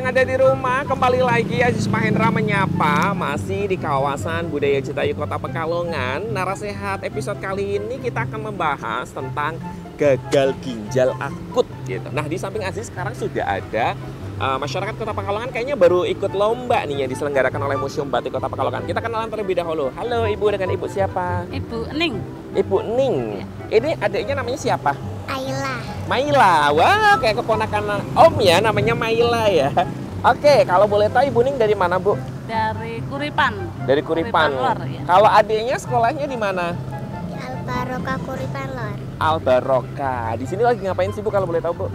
yang ada di rumah, kembali lagi Aziz Mahendra menyapa. Masih di kawasan Budaya Citayu Kota Pekalongan. Narasehat episode kali ini kita akan membahas tentang gagal ginjal akut gitu. Nah, di samping Aziz sekarang sudah ada masyarakat Kota Pekalongan kayaknya baru ikut lomba nih yang diselenggarakan oleh Museum Batik Kota Pekalongan. Kita kenalan terlebih dahulu. Halo Ibu, dengan Ibu siapa? Ibu Ning. Ibu Ning. Ini adiknya namanya siapa? Ayla. Maila. Wah, kayak keponakan Om ya, namanya Maila ya. Oke, kalau boleh tahu Ibu Ning dari mana, Bu? Dari Kuripan. Dari Kuripan. Lor, ya. Kalau adiknya sekolahnya di mana? Di Albaroka Kuripan Lor. Albaroka. Di sini lagi ngapain sih, Bu, kalau boleh tahu, Bu?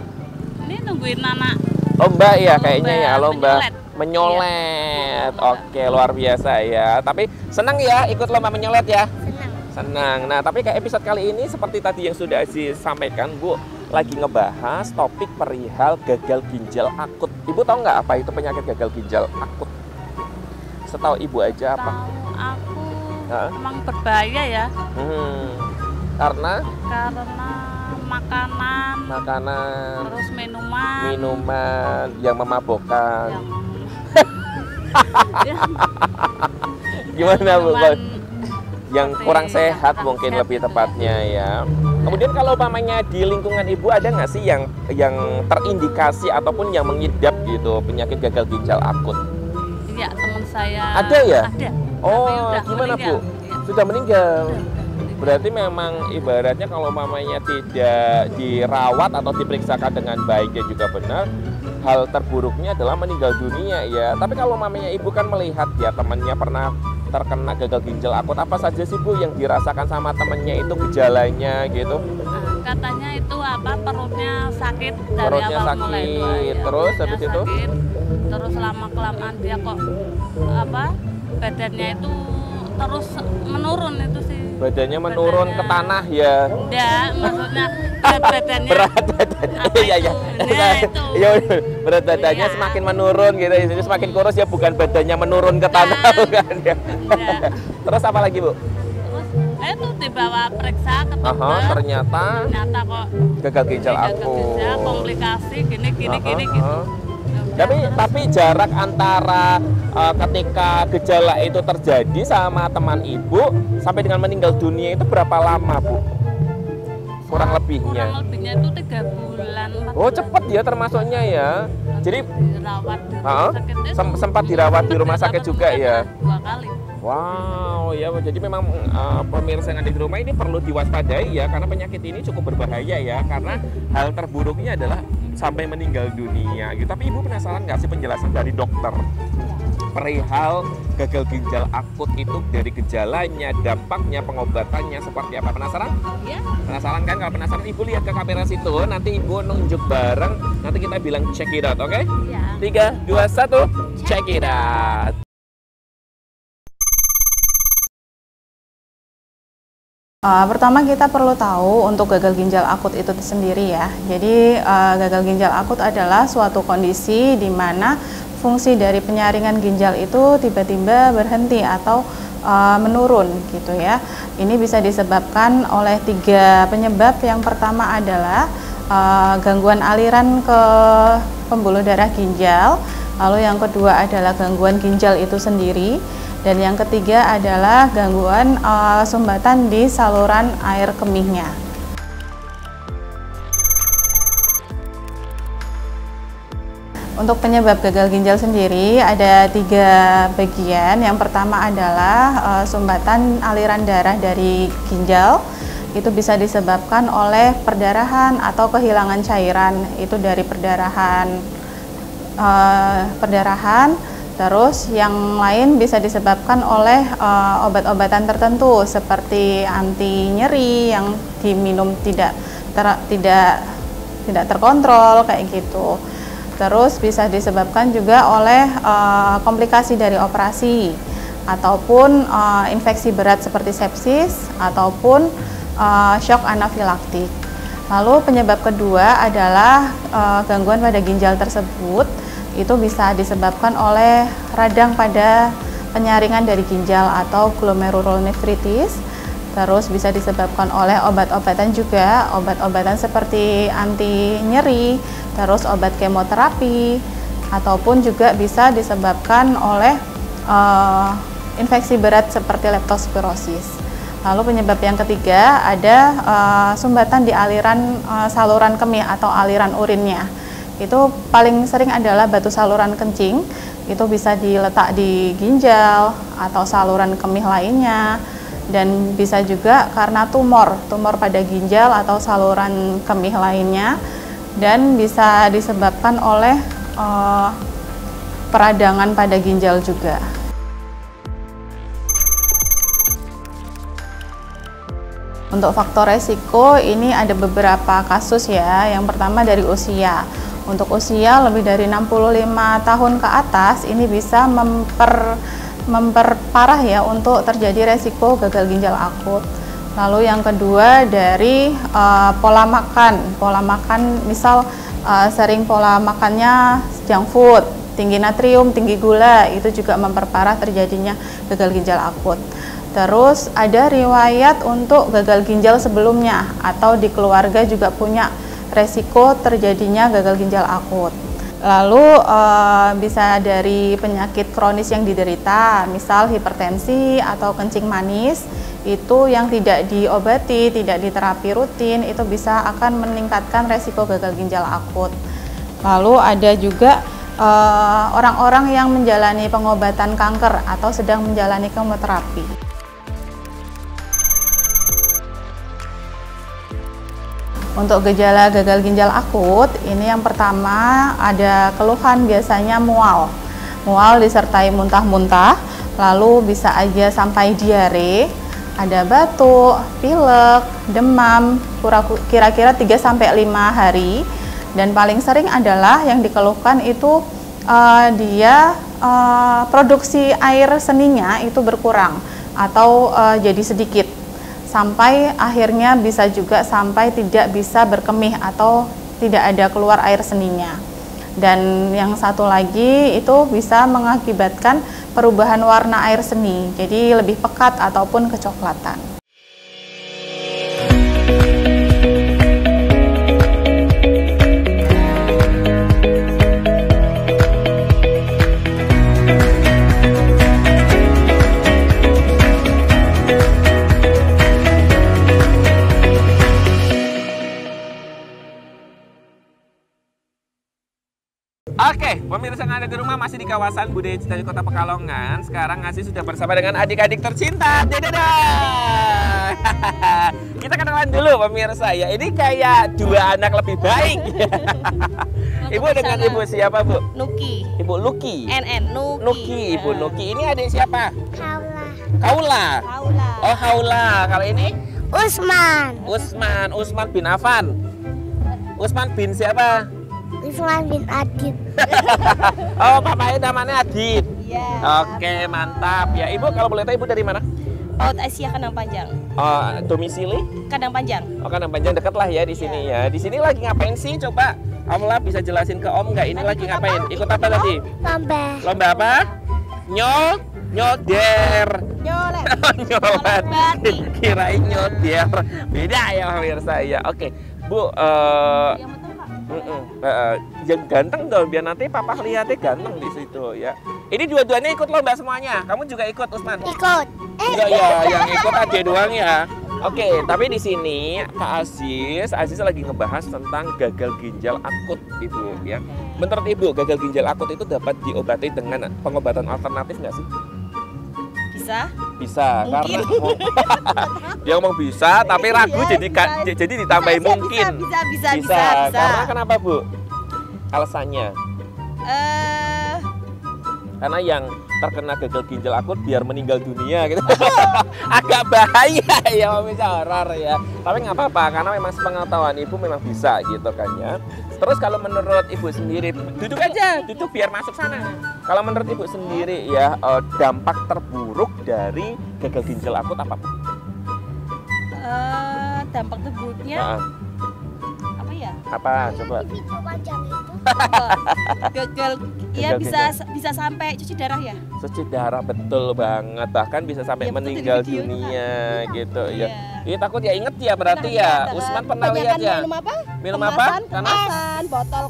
Ini nungguin anak. Lomba ya kayaknya ya, lomba menyolet. menyolet. Oke, luar biasa ya. Tapi senang ya ikut lomba menyolet ya? Senang. Senang. Nah, tapi kayak episode kali ini seperti tadi yang sudah disampaikan, Bu, lagi ngebahas topik perihal gagal ginjal akut. Ibu tahu nggak apa itu penyakit gagal ginjal akut? Setahu Ibu aja apa? Tahu aku Hah? emang berbahaya ya. Karena makanan, terus minuman yang memabukkan. Gimana Bu? Yang kurang sehat mungkin lebih tepatnya ya. Kemudian kalau umpamanya di lingkungan Ibu ada nggak sih yang terindikasi ataupun yang mengidap gitu penyakit gagal ginjal akut? Iya, teman saya. Ada ya? Ada. Oh, Tapi udah gimana meninggal. Bu? Ya. Sudah meninggal. Berarti memang ibaratnya kalau umpamanya tidak dirawat atau diperiksakan dengan baik dan juga benar, hal terburuknya adalah meninggal dunia ya. Tapi kalau umpamanya Ibu kan melihat ya temannya pernah terkena gagal ginjal akut, apa saja sih Bu yang dirasakan sama temennya itu gejalanya gitu? Katanya itu apa, perutnya sakit dari Perutnya awal sakit, mulai itu. Ya, terus perutnya habis itu? sakit, terus lama kelamaan dia kok apa badannya itu terus menurun itu sih. Badannya menurun ke tanah ya? Enggak, maksudnya berat badannya. Berat badannya, iya iya. Nah, itu. Iya, berat badannya Iya. semakin menurun gitu, jadi semakin kurus ya, bukan badannya menurun ke tanah bukan ya. Iya. Terus apa lagi Bu? Terus itu dibawa periksa ke dokter. Ternyata Kok gagal ginjal gagal akut. ginjal, komplikasi gini gitu. Tapi jarak antara ketika gejala itu terjadi sama teman Ibu sampai dengan meninggal dunia itu berapa lama Bu? Kurang lebihnya. Kurang lebihnya itu 3 bulan. 4 Oh, bulan. cepet ya termasuknya ya. Jadi dirawat di rumah sakit. sempat dirawat di rumah sakit juga ya. 2 kali. Wow, ya jadi memang pemirsa yang ada di rumah ini perlu diwaspadai ya, karena penyakit ini cukup berbahaya ya, karena hal terburuknya adalah sampai meninggal dunia gitu. Tapi Ibu penasaran nggak sih penjelasan dari dokter perihal gagal ginjal akut itu, dari gejalanya, dampaknya, pengobatannya seperti apa? Penasaran? Ya. Penasaran kan? Kalau penasaran Ibu lihat ke kamera situ, nanti Ibu nunjuk bareng, nanti kita bilang check it out, oke? Ya. 3, 2, 1, check it out. Pertama kita perlu tahu untuk gagal ginjal akut itu sendiri ya. Jadi gagal ginjal akut adalah suatu kondisi di mana fungsi dari penyaringan ginjal itu tiba-tiba berhenti atau menurun gitu ya. Ini bisa disebabkan oleh 3 penyebab. Yang pertama adalah gangguan aliran ke pembuluh darah ginjal. Lalu yang kedua adalah gangguan ginjal itu sendiri. Dan yang ketiga adalah gangguan sumbatan di saluran air kemihnya. Untuk penyebab gagal ginjal sendiri ada 3 bagian. Yang pertama adalah sumbatan aliran darah dari ginjal. Itu bisa disebabkan oleh perdarahan atau kehilangan cairan. Itu dari perdarahan. Terus yang lain bisa disebabkan oleh obat-obatan tertentu seperti anti nyeri yang diminum tidak terkontrol kayak gitu. Terus bisa disebabkan juga oleh komplikasi dari operasi ataupun infeksi berat seperti sepsis ataupun shock anafilaktik. Lalu penyebab kedua adalah gangguan pada ginjal tersebut. Itu bisa disebabkan oleh radang pada penyaringan dari ginjal atau glomerulonefritis. Terus bisa disebabkan oleh obat-obatan juga, obat-obatan seperti anti nyeri, terus obat kemoterapi, ataupun juga bisa disebabkan oleh infeksi berat seperti leptospirosis. Lalu penyebab yang ketiga ada sumbatan di aliran saluran kemih atau aliran urinnya. Itu paling sering adalah batu saluran kencing, itu bisa diletak di ginjal atau saluran kemih lainnya, dan bisa juga karena tumor pada ginjal atau saluran kemih lainnya, dan bisa disebabkan oleh peradangan pada ginjal juga. Untuk faktor resiko ini ada beberapa kasus ya. Yang pertama dari usia. Untuk usia lebih dari 65 tahun ke atas ini bisa memperparah ya untuk terjadi resiko gagal ginjal akut. Lalu yang kedua dari pola makan. Pola makan misal sering pola makannya junk food, tinggi natrium, tinggi gula, itu juga memperparah terjadinya gagal ginjal akut. Terus ada riwayat untuk gagal ginjal sebelumnya atau di keluarga juga punya resiko terjadinya gagal ginjal akut. Lalu bisa dari penyakit kronis yang diderita, misal hipertensi atau kencing manis, itu yang tidak diobati, tidak diterapi rutin, itu bisa akan meningkatkan resiko gagal ginjal akut. Lalu ada juga orang-orang yang menjalani pengobatan kanker atau sedang menjalani kemoterapi. Untuk gejala gagal ginjal akut, ini yang pertama ada keluhan biasanya mual. Mual disertai muntah-muntah, lalu bisa aja sampai diare, ada batuk, pilek, demam, kira-kira 3-5 hari. Dan paling sering adalah yang dikeluhkan itu dia produksi air seninya itu berkurang atau jadi sedikit. Sampai akhirnya bisa juga sampai tidak bisa berkemih atau tidak ada keluar air seninya. Dan yang satu lagi itu bisa mengakibatkan perubahan warna air seni, jadi lebih pekat ataupun kecoklatan. Oke, pemirsa yang ada di rumah masih di kawasan Budaya Citayu Kota Pekalongan. Sekarang Aziz sudah bersama dengan adik-adik tercinta. Dadah! Kita kenalan dulu pemirsa ya. Ini kayak dua anak lebih baik. Ibu dengan ibu siapa, Bu? Nuki. Ibu Luki. Nuki. Nuki, Ibu Nuki. Ini adik siapa? Kaula. Kaula. Kaula. Oh, Kaula. Kalau ini? Usman. Usman bin Affan. Usman bin siapa? Usman bin Adit. Oh, papanya namanya Adit. Iya. Oke, mantap ya. Ibu kalau boleh tahu ibu dari mana? Paut Asia Kandang Panjang. Oh, domisili? Kandang Panjang. Oh, Kandang Panjang dekat lah ya di sini ya. Di sini lagi ngapain sih? Coba Kaula bisa jelasin ke Om nggak? Ini lagi ngapain? Ikut apa tadi? Lomba. Lomba apa? Nyoder. Nyolet. Nyolet. Kirain nyoder. Beda ya pemirsa ya. Oke, Bu. Yang ganteng dong, biar nanti papa lihatnya ganteng di situ ya. Ini dua-duanya ikut lomba semuanya. Kamu juga ikut, Usman? Ikut. Enggak ya, yang ikut aja doang ya. Oke, tapi di sini Kak Aziz lagi ngebahas tentang gagal ginjal akut Ibu ya. Menurut Ibu, gagal ginjal akut itu dapat diobati dengan pengobatan alternatif nggak sih? Bisa mungkin. Karena dia ngomong bisa tapi ragu jadi ditambahin mungkin bisa. Karena kenapa, Bu? Alasannya karena yang terkena gagal ginjal akut biar meninggal dunia gitu. Agak bahaya ya pemirsa, horor ya. Tapi nggak apa-apa karena memang sepengetahuan Ibu memang bisa gitu kan ya. Terus kalau menurut Ibu sendiri, duduk aja, duduk biar masuk sana. Kalau menurut Ibu sendiri ya, dampak terburuk dari gagal ginjal akut apa, Bu? Dampak terburuknya apa ya? Apa? Coba. Video panjang itu. Gagal ya bisa sampai cuci darah ya? Cuci darah, betul banget. Bahkan bisa sampai Ya, meninggal betul, di video dunia gitu ya. Iya. Ini takut ya, inget ya berarti ya. Usman pernah lihat ya? Minum apa? Minum apa? Kemasan, botol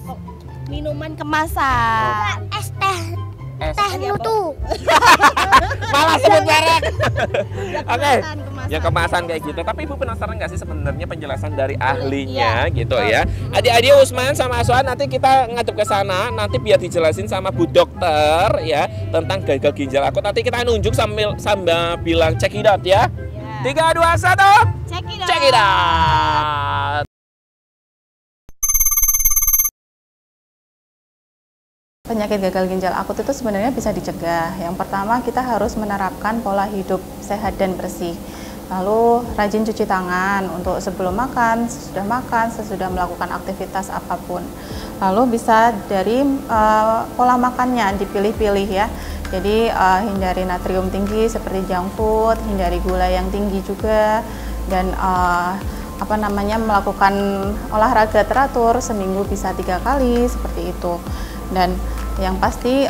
Minuman kemasan. Es teh mutu. Malah sebut merek. Oke. Kemasan. Ya kemasan kayak gitu. Tapi Ibu penasaran nggak sih sebenarnya penjelasan dari ahlinya gitu ya? Adik-adik Usman sama Aswan nanti kita ngadep ke sana, nanti biar dijelasin sama Bu Dokter ya tentang gagal ginjal akut. Nanti kita nunjuk sambil bilang check it out ya. 3, 2, 1. Check it out. Penyakit gagal ginjal akut itu sebenarnya bisa dicegah. Yang pertama, kita harus menerapkan pola hidup sehat dan bersih. Lalu rajin cuci tangan untuk sebelum makan, sesudah melakukan aktivitas apapun. Lalu bisa dari pola makannya dipilih-pilih ya. Jadi hindari natrium tinggi seperti junk food, hindari gula yang tinggi juga, dan melakukan olahraga teratur seminggu bisa 3 kali seperti itu. Dan yang pasti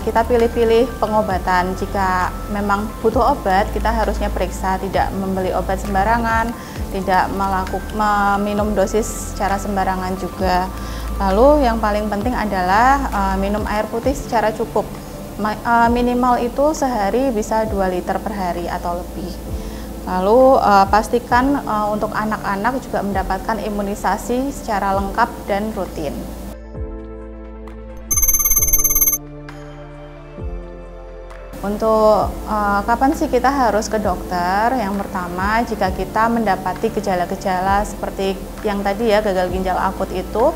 kita pilih-pilih pengobatan. Jika memang butuh obat, kita harusnya periksa, tidak membeli obat sembarangan, tidak meminum dosis secara sembarangan juga. Lalu yang paling penting adalah minum air putih secara cukup. Minimal itu sehari bisa 2 liter per hari atau lebih. Lalu pastikan untuk anak-anak juga mendapatkan imunisasi secara lengkap dan rutin. Untuk kapan sih kita harus ke dokter? Yang pertama, jika kita mendapati gejala-gejala seperti yang tadi ya, gagal ginjal akut itu,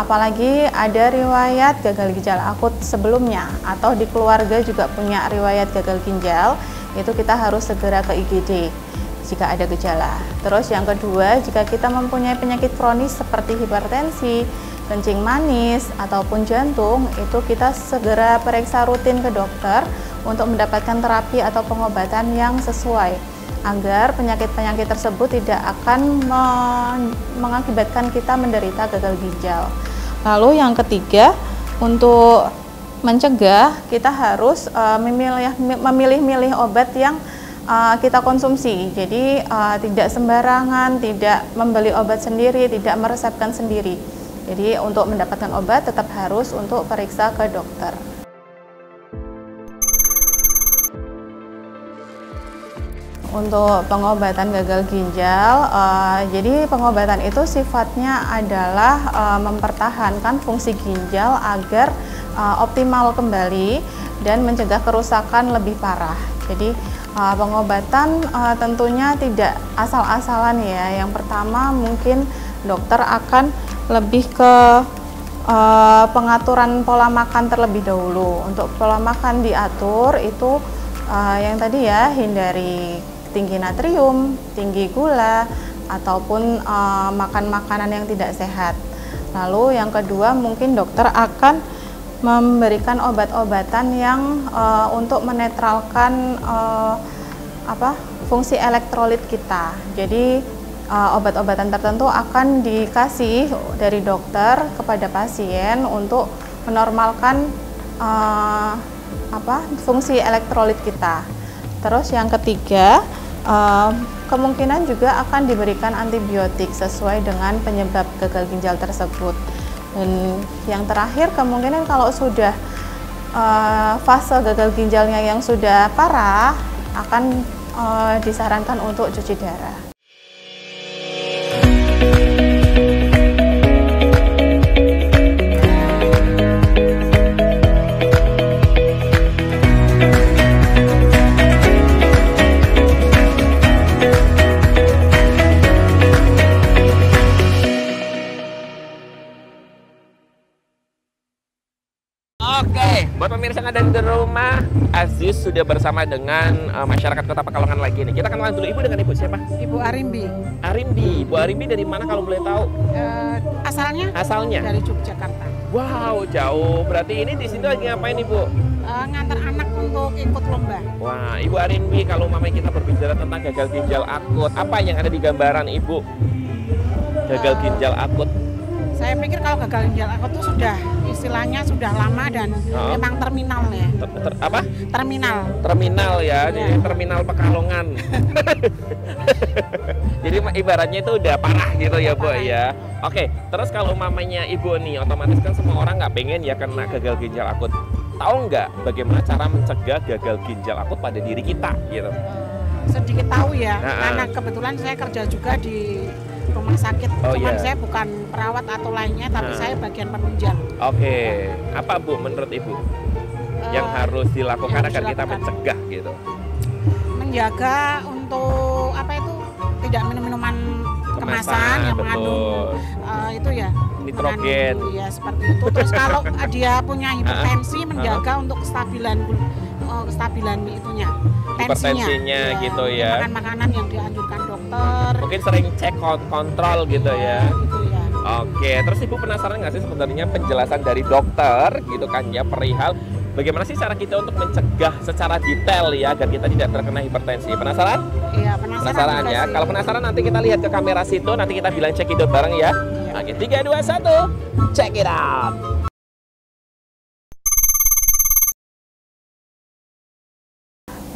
apalagi ada riwayat gagal ginjal akut sebelumnya atau di keluarga juga punya riwayat gagal ginjal, itu kita harus segera ke IGD jika ada gejala. Terus yang kedua, jika kita mempunyai penyakit kronis seperti hipertensi, kencing manis, ataupun jantung, itu kita segera periksa rutin ke dokter untuk mendapatkan terapi atau pengobatan yang sesuai agar penyakit-penyakit tersebut tidak akan mengakibatkan kita menderita gagal ginjal. Lalu yang ketiga, untuk mencegah kita harus memilih-milih obat yang kita konsumsi. Jadi tidak sembarangan, tidak membeli obat sendiri, tidak meresepkan sendiri. Jadi untuk mendapatkan obat tetap harus untuk periksa ke dokter. Untuk pengobatan gagal ginjal, jadi pengobatan itu sifatnya adalah mempertahankan fungsi ginjal agar optimal kembali dan mencegah kerusakan lebih parah. Jadi pengobatan tentunya tidak asal-asalan ya. Yang pertama mungkin dokter akan lebih ke pengaturan pola makan terlebih dahulu. Untuk pola makan diatur itu yang tadi ya, hindari tinggi natrium, tinggi gula, ataupun makan makanan yang tidak sehat. Lalu yang kedua mungkin dokter akan memberikan obat-obatan yang untuk menetralkan fungsi elektrolit kita. Jadi obat-obatan tertentu akan dikasih dari dokter kepada pasien untuk menormalkan fungsi elektrolit kita. Terus yang ketiga, kemungkinan juga akan diberikan antibiotik sesuai dengan penyebab gagal ginjal tersebut. Dan yang terakhir, kemungkinan kalau sudah fase gagal ginjalnya yang sudah parah, akan disarankan untuk cuci darah. Oke, buat pemirsa yang ada di rumah, Aziz sudah bersama dengan masyarakat Kota Pekalongan lagi nih. Kita kenalan dulu, Ibu dengan Ibu siapa? Ibu Arimbi. Arimbi. Bu Arimbi dari mana kalau boleh tahu? Asalnya? Asalnya? Dari Yogyakarta. Wow, jauh. Berarti ini di sini lagi ngapain, Ibu? Ngantar anak untuk ikut lomba. Wah, Ibu Arimbi, kalau mamanya kita berbicara tentang gagal ginjal akut, apa yang ada di gambaran Ibu? Gagal ginjal akut. Saya pikir kalau gagal ginjal akut itu sudah istilahnya sudah lama dan memang terminal ya. Apa? Terminal. Terminal ya, jadi terminal Pekalongan. Jadi ibaratnya itu udah parah gitu ya Bu ya. Oke, terus kalau mamanya Ibu nih, otomatis kan semua orang nggak pengen ya kena gagal ginjal akut. Tahu nggak bagaimana cara mencegah gagal ginjal akut pada diri kita gitu? Sedikit tahu ya, karena kebetulan saya kerja juga di rumah sakit. Cuman saya bukan perawat atau lainnya, tapi saya bagian penunjang. Oke, apa Bu menurut Ibu yang harus dilakukan agar kita mencegah gitu? Menjaga untuk apa itu, tidak minum minuman kemasan yang mengandung itu ya nitrogen ya seperti itu. Terus kalau dia punya hipertensi, menjaga untuk kestabilan itunya, hipertensinya ya, gitu ya. Makan makanan yang dianjurkan dokter. Mungkin sering cek kontrol gitu ya. Gitu ya. Oke, terus Ibu penasaran nggak sih sebenarnya penjelasan dari dokter gitu kan ya perihal bagaimana sih cara kita untuk mencegah secara detail ya agar kita tidak terkena hipertensi? Penasaran? Iya, penasaran ya. sih. Kalau penasaran nanti kita lihat ke kamera situ, nanti kita bilang cekidot bareng ya. Oke, 3, 2, 1, check it out.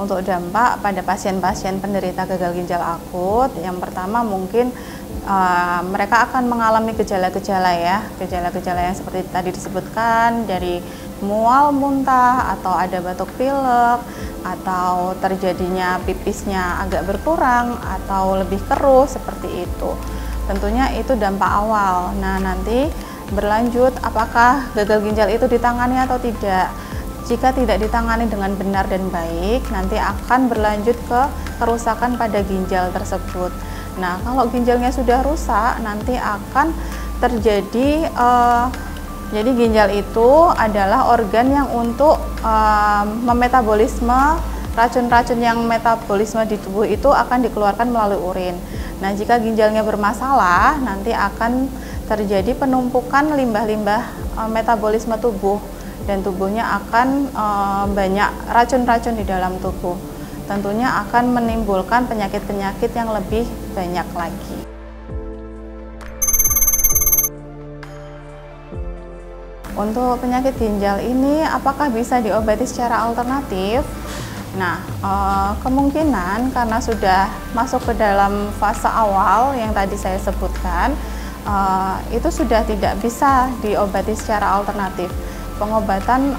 Untuk dampak pada pasien-pasien penderita gagal ginjal akut, yang pertama mungkin mereka akan mengalami gejala-gejala ya, gejala-gejala yang seperti tadi disebutkan, dari mual, muntah, atau ada batuk pilek, atau terjadinya pipisnya agak berkurang, atau lebih keruh seperti itu. Tentunya itu dampak awal. Nah, nanti berlanjut apakah gagal ginjal itu ditangani atau tidak. Jika tidak ditangani dengan benar dan baik, nanti akan berlanjut ke kerusakan pada ginjal tersebut. Nah, kalau ginjalnya sudah rusak, nanti akan terjadi jadi ginjal itu adalah organ yang untuk memetabolisme racun-racun yang metabolisme di tubuh itu akan dikeluarkan melalui urin. Nah, jika ginjalnya bermasalah, nanti akan terjadi penumpukan limbah-limbah metabolisme tubuh dan tubuhnya akan banyak racun-racun di dalam tubuh. Tentunya akan menimbulkan penyakit-penyakit yang lebih banyak lagi. Untuk penyakit ginjal ini apakah bisa diobati secara alternatif? Nah, kemungkinan karena sudah masuk ke dalam fase awal yang tadi saya sebutkan, itu sudah tidak bisa diobati secara alternatif. Pengobatan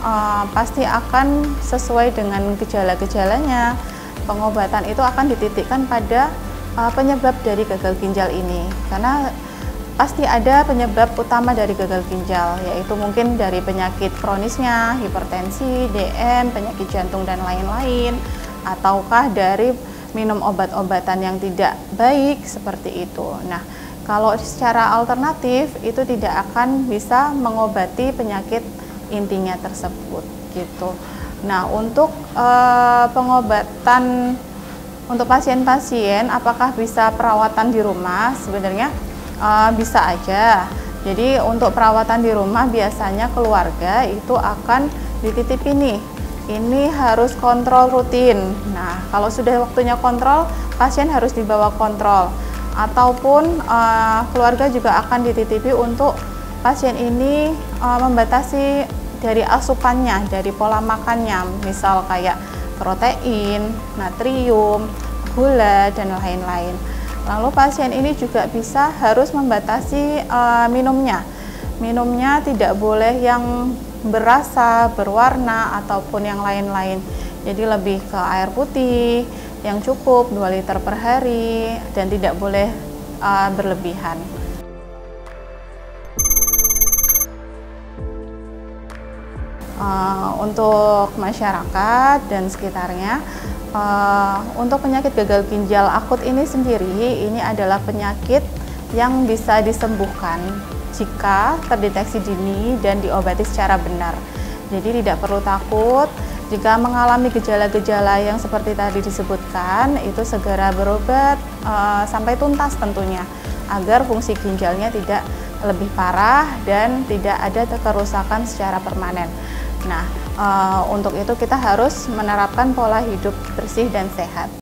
pasti akan sesuai dengan gejala-gejalanya. Pengobatan itu akan dititikkan pada penyebab dari gagal ginjal ini, karena pasti ada penyebab utama dari gagal ginjal, yaitu mungkin dari penyakit kronisnya, hipertensi, DM, penyakit jantung dan lain-lain, ataukah dari minum obat-obatan yang tidak baik seperti itu. Nah, kalau secara alternatif itu tidak akan bisa mengobati penyakit intinya tersebut gitu. Nah, untuk pengobatan untuk pasien-pasien apakah bisa perawatan di rumah? Sebenarnya bisa aja. Jadi untuk perawatan di rumah biasanya keluarga itu akan dititipi nih. Ini harus kontrol rutin. Nah, kalau sudah waktunya kontrol, pasien harus dibawa kontrol. Ataupun keluarga juga akan dititipi untuk pasien ini membatasi dari asupannya, dari pola makannya, misal kayak protein, natrium, gula, dan lain-lain. Lalu pasien ini juga bisa harus membatasi minumnya. Minumnya tidak boleh yang berasa, berwarna, ataupun yang lain-lain. Jadi lebih ke air putih yang cukup 2 liter per hari dan tidak boleh berlebihan. Untuk masyarakat dan sekitarnya, untuk penyakit gagal ginjal akut ini sendiri, ini adalah penyakit yang bisa disembuhkan jika terdeteksi dini dan diobati secara benar. Jadi tidak perlu takut jika mengalami gejala-gejala yang seperti tadi disebutkan, itu segera berobat sampai tuntas tentunya, agar fungsi ginjalnya tidak lebih parah dan tidak ada kerusakan secara permanen. Nah, untuk itu kita harus menerapkan pola hidup bersih dan sehat.